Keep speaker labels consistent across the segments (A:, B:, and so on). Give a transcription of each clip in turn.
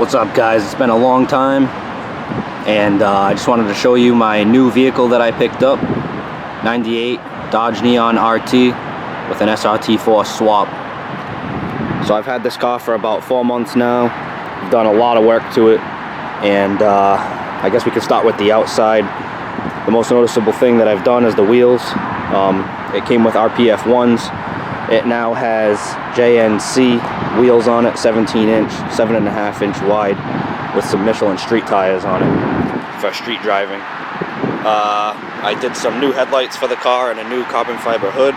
A: What's up, guys? It's been a long time, and I just wanted to show you my new vehicle that I picked up. 98 Dodge Neon RT with an SRT4 swap. So I've had this car for about 4 months now. I've done a lot of work to it, and I guess we could start with the outside. The most noticeable thing that I've done is the wheels. It came with RPF 1s. It now has JNC wheels on it, 17-inch, 7.5-inch wide, with some Michelin street tires on it for street driving. I did some new headlights for the car and a new carbon fiber hood.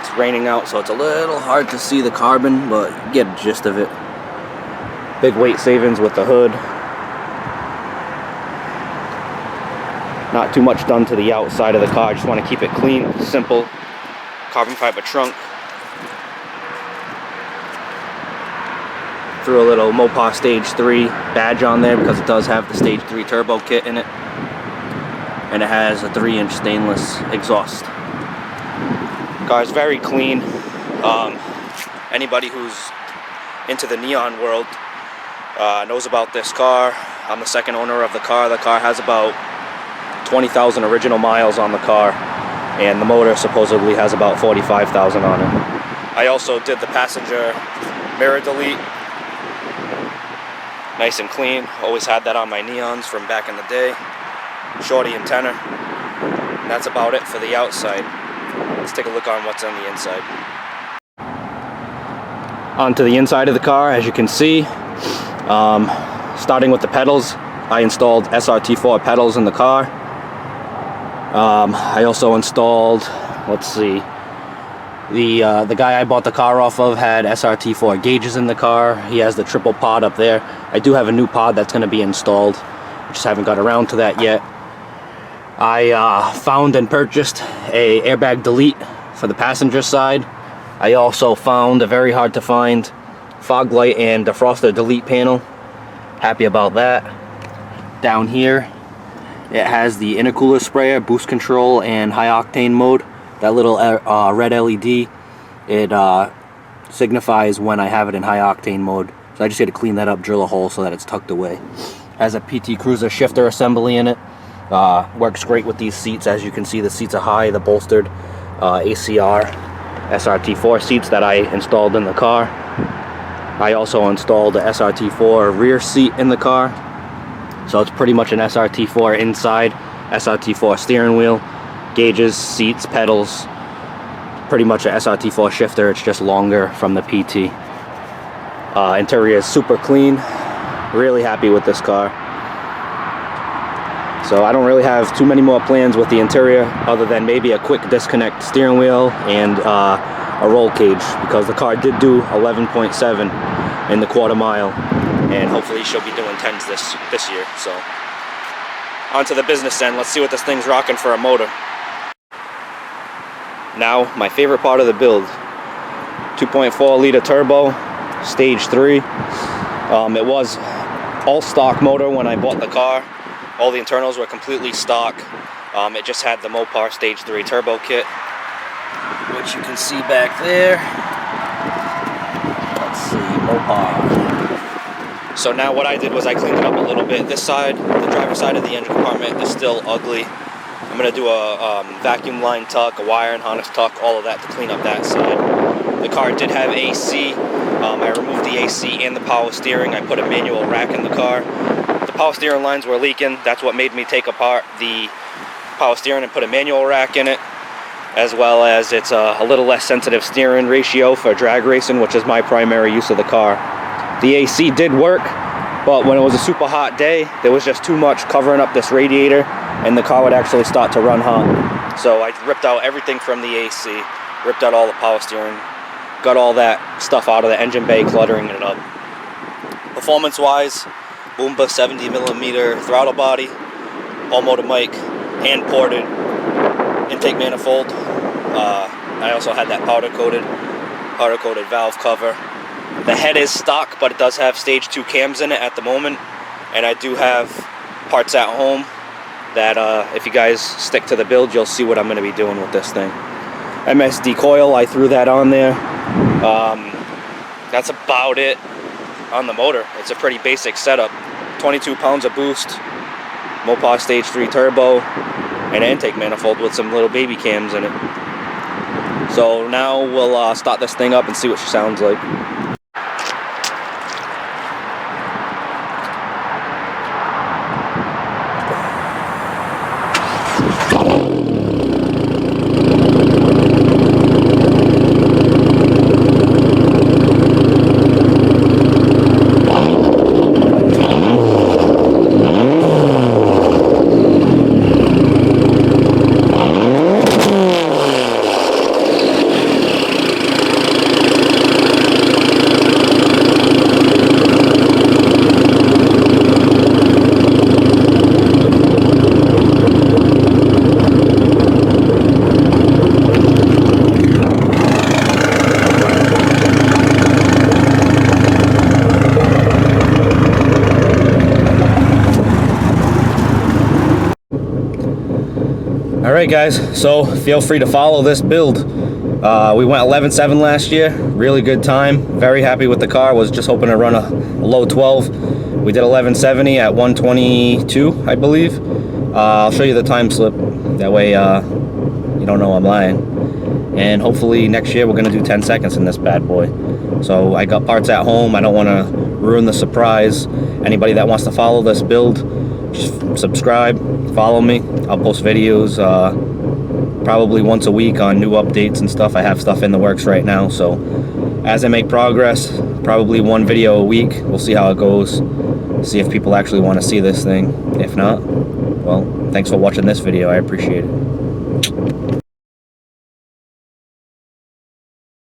A: It's raining out, so it's a little hard to see the carbon, but you get the gist of it. Big weight savings with the hood. Not too much done to the outside of the car. I just want to keep it clean, simple. Carbon fiber trunk. Threw a little Mopar Stage 3 badge on there because it does have the Stage 3 turbo kit in it. And it has a 3-inch stainless exhaust. Car's very clean. Anybody who's into the neon world knows about this car. I'm the second owner of the car. The car has about 20,000 original miles on the car, and the motor supposedly has about 45,000 on it. I also did the passenger mirror delete. Nice and clean. Always had that on my neons from back in the day. Shorty antenna. And that's about it for the outside. Let's take a look on what's on the inside. Onto the inside of the car, as you can see, starting with the pedals, I installed SRT4 pedals in the car. I also installed, let's see, the guy I bought the car off of had SRT4 gauges in the car. He has the triple pod up there. I do have a new pod that's going to be installed. I just haven't got around to that yet. I found and purchased a airbag delete for the passenger side. I also found a very hard to find fog light and defroster delete panel. Happy about that. Down here, it has the intercooler sprayer, boost control, and high octane mode. That little red LED, it signifies when I have it in high octane mode. So I just had to clean that up, drill a hole so that it's tucked away. Has a PT Cruiser shifter assembly in it. Works great with these seats. As you can see, the seats are high, the bolstered ACR SRT4 seats that I installed in the car. I also installed a SRT4 rear seat in the car. So it's pretty much an SRT4 inside, SRT4 steering wheel, gauges, seats, pedals, pretty much an SRT4 shifter. It's just longer from the PT. Interior is super clean. Really happy with this car. So I don't really have too many more plans with the interior other than maybe a quick disconnect steering wheel and a roll cage, because the car did do 11.7 in the quarter mile. And hopefully she'll be doing 10s this year. So on to the business end. Let's see what this thing's rocking for a motor. Now, my favorite part of the build. 2.4 liter turbo, Stage 3. It was all stock motor when I bought the car. All the internals were completely stock. It just had the Mopar Stage 3 turbo kit, which you can see back there. Let's see, Mopar. So now what I did was I cleaned it up a little bit. This side, the driver's side of the engine compartment, is still ugly. I'm going to do a vacuum line tuck, a wire and harness tuck, all of that to clean up that side. The car did have AC. I removed the AC and the power steering. I put a manual rack in the car. The power steering lines were leaking. That's what made me take apart the power steering and put a manual rack in it, as well as it's a little less sensitive steering ratio for drag racing, which is my primary use of the car. The AC did work, but when it was a super hot day, there was just too much covering up this radiator, and the car would actually start to run hot. So I ripped out everything from the AC, ripped out all the power steering, got all that stuff out of the engine bay, cluttering it up. Performance-wise, Boomba 70mm throttle body, all motor mic, hand ported intake manifold. I also had that powder coated valve cover. The head is stock, but it does have Stage 2 cams in it at the moment, and I do have parts at home that if you guys stick to the build, you'll see what I'm going to be doing with this thing. MSD coil, I threw that on there. That's about it. on the motor. It's a pretty basic setup. 22 pounds of boost, Mopar Stage 3 turbo, an intake manifold with some little baby cams in it. So now we'll start this thing up and see what she sounds like. Alright guys, so feel free to follow this build. We went 11.7 last year, really good time, very happy with the car. Was just hoping to run a low 12. We did 11.70 at 122, I believe. I'll show you the time slip, that way you don't know I'm lying. And hopefully next year we're going to do 10 seconds in this bad boy. So I got parts at home, I don't want to ruin the surprise. Anybody that wants to follow this build, just subscribe, follow me. I'll post videos probably once a week on new updates and stuff. I have stuff in the works right now, so as I make progress, probably one video a week. We'll see how it goes, see if people actually want to see this thing. If not, well, thanks for watching this video. I appreciate it.